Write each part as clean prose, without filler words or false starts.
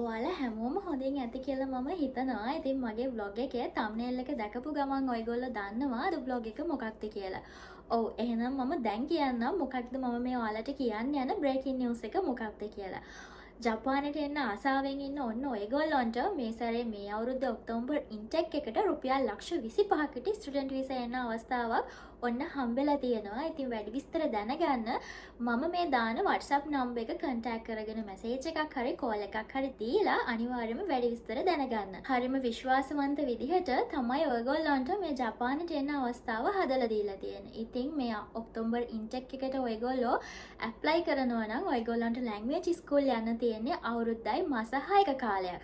ඔයාලා හැමෝම හොඳින් ඇති කියලා මම හිතනවා. ඉතින් මගේ vlog එකේ thumbnail එක දැකපු ගමන් ඔයගොල්ලෝ දන්නවා අද vlog එක මොකක්ද කියලා. ඔව් එහෙනම් මම දැන් කියන්නම් මොකක්ද මම මේ ඔයාලට කියන්න යන breaking news එක මොකක්ද කියලා. ජපානයට එන්න ආසාවෙන් ඉන්න ඔන්න ඔයගොල්ලන්ට මේ සැරේ මේ අවුරුද්දේ ඔක්තෝබර් ඉන්ටෙක් එකට රුපියල් ලක්ෂ 25කට ස්ටුඩන්ට් වීසා එන්න අවස්ථාවක් ඔන්න හම්බෙලා තියෙනවා. ඉතින් වැඩි විස්තර දැනගන්න මම මේ දාන WhatsApp නම්බර් එක contact කරගෙන message එකක් හරි call එකක් හරි දීලා අනිවාර්යයෙන්ම වැඩි විස්තර දැනගන්න. හරිම විශ්වාසවන්ත විදිහට තමයි ඔයගොල්ලන්ට මේ ජපානයට එන්න අවස්ථාව හදලා දීලා තියෙන්නේ. ඉතින් මේ ඔක්තෝබර් ඉන්ටෙක් එකට ඔයගොල්ලෝ apply කරනවා නම් ඔයගොල්ලන්ට language school යන්න තියෙන්නේ අවුරුද්දයි මාස 6ක කාලයක්.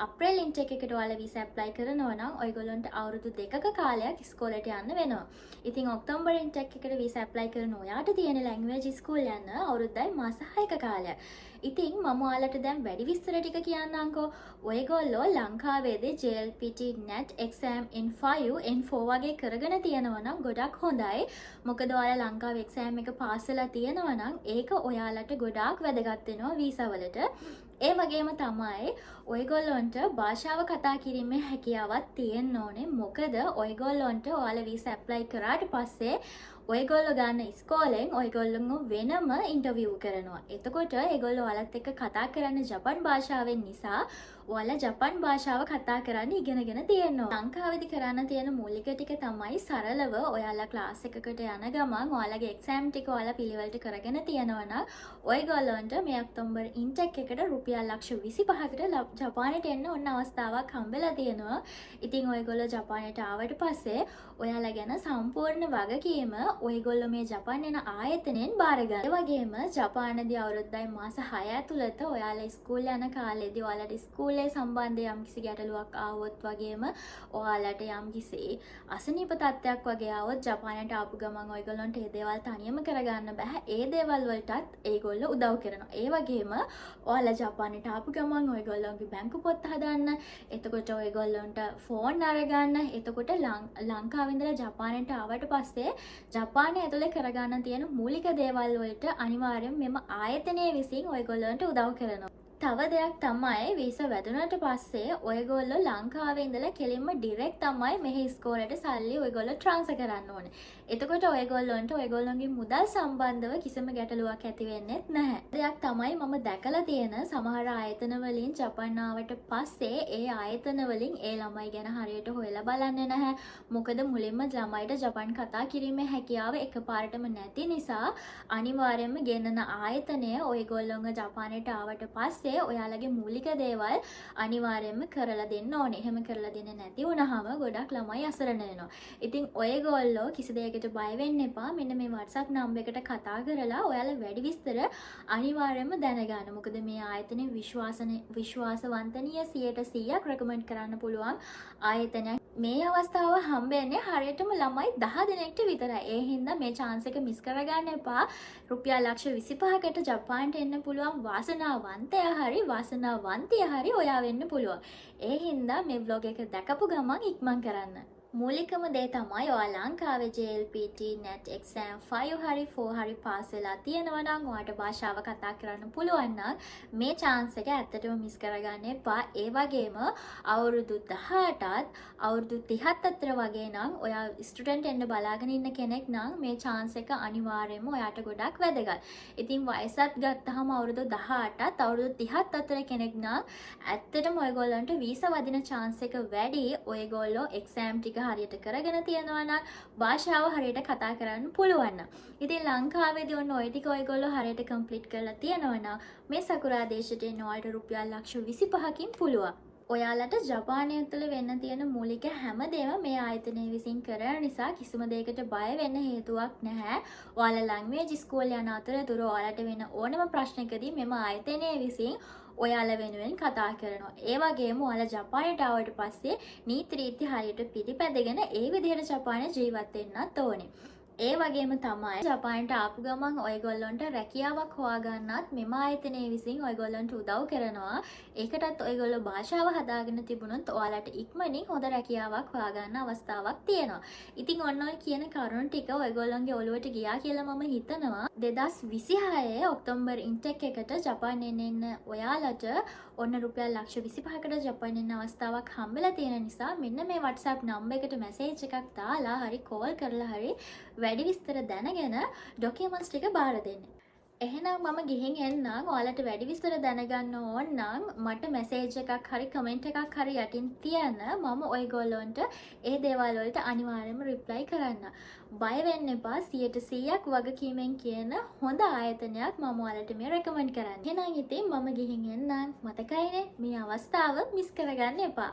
අප්‍රේල් ඉන්ටෙක් එකට ඔයාලා වීසා ඇප්ලයි කරනවා නම් ඔයගොල්ලන්ට අවුරුදු 2ක කාලයක් ඉස්කෝලේට යන්න වෙනවා. ඉතින් ඔක්තෝබර් ඉන්ටෙක් එකට වීසා ඇප්ලයි කරන ඔයාට තියෙන ලැන්ග්වේජ් ස්කූල් යන්න අවුරුද්දයි මාස 6ක කාලයක්. ඉතින් මම ඔයාලට දැන් වැඩි විස්තර ටික කියන්නම්කෝ. ඔයගොල්ලෝ ලංකාවේදී JLPT NET exam N5 N4 වගේ කරගෙන තියෙනවා නම් ගොඩක් හොඳයි. මොකද ඔයාලා ලංකාවේ exam එක පාස් වෙලා තියෙනවා නම් ඒක ඔයාලට ගොඩාක් වැදගත් වෙනවා වීසා වලට. ඒ වගේම තමයි ඔයගොල්ලොන්ට භාෂාව කතා කිරීමේ හැකියාවක් තියෙන්න ඕනේ. මොකද ඔයගොල්ලොන්ට ඔයාලා වීසා ඇප්ලයි කරාට පස්සේ ඔයගොල්ලෝ ගන්න ඉස්කෝලෙන් ඔයගොල්ලෝ වෙනම ඉන්ටර්විව් කරනවා. එතකොට ඒගොල්ලෝ ඔයාලත් එක්ක කතා කරන්න ජපන් භාෂාවෙන් නිසා ඔයාලා ජපන් භාෂාව කතා කරන්න ඉගෙනගෙන තියෙනවා. ලංකාවේදී කරන්න තියෙන මූලික ටික තමයි සරලව ඔයාලා ක්ලාස් එකකට යන ගමන් ඔයාලගේ එක්සෑම් ටික ඔයාලා පිළිවෙලට කරගෙන තියෙනවා නම් ඔයගොල්ලන්ට මේ ඔක්තෝබර් ඉන්ටෙක් එකට රුපියල් ලක්ෂ 25කට ජපානයට එන්න ඔන්න අවස්ථාවක් හම්බෙලා තියෙනවා. ඉතින් ඔයගොල්ලෝ ජපානයට ආවට පස්සේ ඔයාලා ගැන සම්පූර්ණ වගකීම ඔයගොල්ලෝ මේ ජපාන යන ආයතනයෙන් බාර ගන්න. ඒ වගේම ජපානදී අවුරුද්දයි මාස 6 ඇතුළත ඔයාලා ස්කූල් යන කාලේදී ඔයාලට ස්කූලේ සම්බන්ධ යම්කිසි ගැටලුවක් ආවොත් වගේම ඔයාලට යම්කිසි අසනීප තත්ත්වයක් වගේ ආවොත් ජපානයට ආපු ගමන් ඔයගොල්ලන්ට ඒ දේවල් තනියම කරගන්න බෑ. ඒ දේවල් වලටත් ඒගොල්ලෝ උදව් කරනවා. ඒ වගේම ඔයාලා ජපානයට ආපු ගමන් ඔයගොල්ලෝගේ බැංකු පොත් හදන්න, එතකොට ඔයගොල්ලන්ට ෆෝන් අරගන්න, එතකොට ලංකාවේ ඉඳලා ජපානයට ආවට පස්සේ ජපානය ඇතුලේ කරගන්න තියෙන මූලික දේවල් වලට අනිවාර්යෙන් මෙම ආයතනය විසින් ඔයගොල්ලන්ට උදව් කරනවා. තව දෙයක් තමයි වීසා වැදුනට පස්සේ ඔයගොල්ලෝ ලංකාවේ ඉඳලා කෙලින්ම ඩිරෙක්ට් තමයි මෙහි ඉස්කෝලේට සල්ලි ඔයගොල්ලෝ ට්‍රාන්ස්ෆර් කරන්න ඕනේ. එතකොට ඔයගොල්ලන්ට ඔයගොල්ලන්ගේ මුදල් සම්බන්ධව කිසිම ගැටලුවක් ඇති වෙන්නේ නැහැ. දෙයක් තමයි මම දැකලා තියෙන සමහර ආයතන වලින් ජපාන ආවට පස්සේ ඒ ආයතන වලින් ඒ ළමයි ගැන හරියට හොයලා බලන්නේ නැහැ. මොකද මුලින්ම ළමයිට ජපාන් කතා කිරීමේ හැකියාව එකපාරටම නැති නිසා අනිවාර්යයෙන්ම ගෙන්නන ආයතනය ඔයගොල්ලෝව ජපානයට ආවට පස්සේ ඔයාලගේ මූලික දේවල් අනිවාර්යයෙන්ම කරලා දෙන්න ඕනේ. එහෙම කරලා දෙන්නේ නැති වුණාම ගොඩක් ළමයි අසරණ වෙනවා. ඉතින් ඔයගොල්ලෝ කිසි දෙයකට බය වෙන්න එපා. මෙන්න මේ WhatsApp නම්බර් එකට කතා කරලා ඔයාලා වැඩි විස්තර අනිවාර්යයෙන්ම දැනගන්න. මොකද මේ ආයතනයේ විශ්වාසවන්තනීය 100% රෙකමන්ඩ් කරන්න පුළුවන් ආයතනයක්. මේ අවස්ථාව හම්බෙන්නේ හරියටම ළමයි 10 දෙනෙක්ට විතරයි. ඒ හින්දා මේ chance එක මිස් කරගන්න එපා. රුපියල් ලක්ෂ 25කට ජපානට එන්න පුළුවන් වාසනාවන්තයා හරි වාසනාවන්තිය හරි ඔයා වෙන්න පුළුවන්. ඒ හින්දා මේ vlog එක දැකපු ගමන් ඉක්මන් කරන්න. මූලිකම දේ තමයි ඔයා ලංකාවේ JLPT NET exam 5 හරි 4 හරි පාස් වෙලා තියෙනවා නම් ඔයාට භාෂාව කතා කරන්න පුළුවන් නම් මේ chance එක ඇත්තටම මිස් කරගන්න එපා. ඒ වගේම අවුරුදු 18ත් අවුරුදු 30ත් අතර වගේ නම් ඔයා ස්ටුඩන්ට් එන්න බලාගෙන ඉන්න කෙනෙක් නම් මේ chance එක අනිවාර්යයෙන්ම ඔයාට ගොඩක් වැදගත්. ඉතින් වයසත් ගත්තාම අවුරුදු 18ත් අවුරුදු 30ත් අතර කෙනෙක් නම් ඇත්තටම ඔයගොල්ලන්ට වීසා වදින chance එක වැඩි. ඔයගොල්ලෝ exam ටික හරියට කරගෙන තියනවා නම් භාෂාව හරියට කතා කරන්න පුළුවන් නම්. ඉතින් ලංකාවේදී ඔන්න ඔය ටික ඔයගොල්ලෝ හරියට කම්ප්ලීට් කරලා තියනවා නම් මේ සකුරා දේශයට එන්න ඔයාලට රුපියල් ලක්ෂ 25කින් පුළුවන්. ඔයාලට ජපානය තුළ වෙන්න තියෙන මූලික හැමදේම මේ ආයතනය විසින් කරන නිසා කිසිම දෙයකට බය වෙන්න හේතුවක් නැහැ. ඔයාලා ලැන්ග්වේජ් ස්කූල් යන අතරතුර ඔයාලට වෙන ඕනම ප්‍රශ්නකදී මෙම ආයතනය විසින් ඔයාලා වෙනුවෙන් කතා කරනවා. ඒ වගේම ඔයාලා ජපානයට ආවට පස්සේ නීති රීති හරියට පිළිපැදගෙන ඒ විදිහට ජපානයේ ජීවත් වෙන්නත් ඕනේ. ඒ වගේම තමයි ජපානයට ආපු ගමන් ඔයගොල්ලන්ට රැකියාවක් හොයාගන්නත් මෙම ආයතනයේ විසින් ඔයගොල්ලන්ට උදව් කරනවා. ඒකටත් ඔයගොල්ලෝ භාෂාව හදාගෙන තිබුණොත් ඔයාලට ඉක්මනින් හොඳ රැකියාවක් හොයාගන්න අවස්ථාවක් තියෙනවා. ඉතින් ඔන්න ඔය කියන කරුණු ටික ඔයගොල්ලන්ගේ ඔළුවට ගියා කියලා මම හිතනවා. 2026 ඔක්තෝබර් ඉන්ටෙක් එකට ජපානයෙන් එන්න ඔයාලට ඔන්න රුපියල් ලක්ෂ 25කට ජපානයෙන් යන අවස්ථාවක් හම්බෙලා තියෙන නිසා මෙන්න මේ WhatsApp නම්බර් එකට මැසේජ් එකක් දාලා හරි කෝල් කරලා හරි වැඩි විස්තර දැනගෙන ඩොකියුමන්ට්ස් ටික බාර දෙන්න. එහෙනම් මම ගිහින් එන්නම්. ඔයාලට වැඩි විස්තර දැනගන්න ඕන නම් මට මැසේජ් එකක් හරි කමෙන්ට් එකක් හරි යටින් තියන්න. මම ඔයගොල්ලන්ට ඒ දේවල් වලට අනිවාර්යයෙන්ම රිප්ලයි කරන්න. බය වෙන්න එපා. 100%ක් වගකීමෙන් කියන හොඳ ආයතනයක් මම ඔයාලට මේ රෙකමන්ඩ් කරන්නේ. එහෙනම් ඉතින් මම ගිහින් එන්නම්. මතකයිනේ මේ අවස්ථාව මිස් කරගන්න එපා.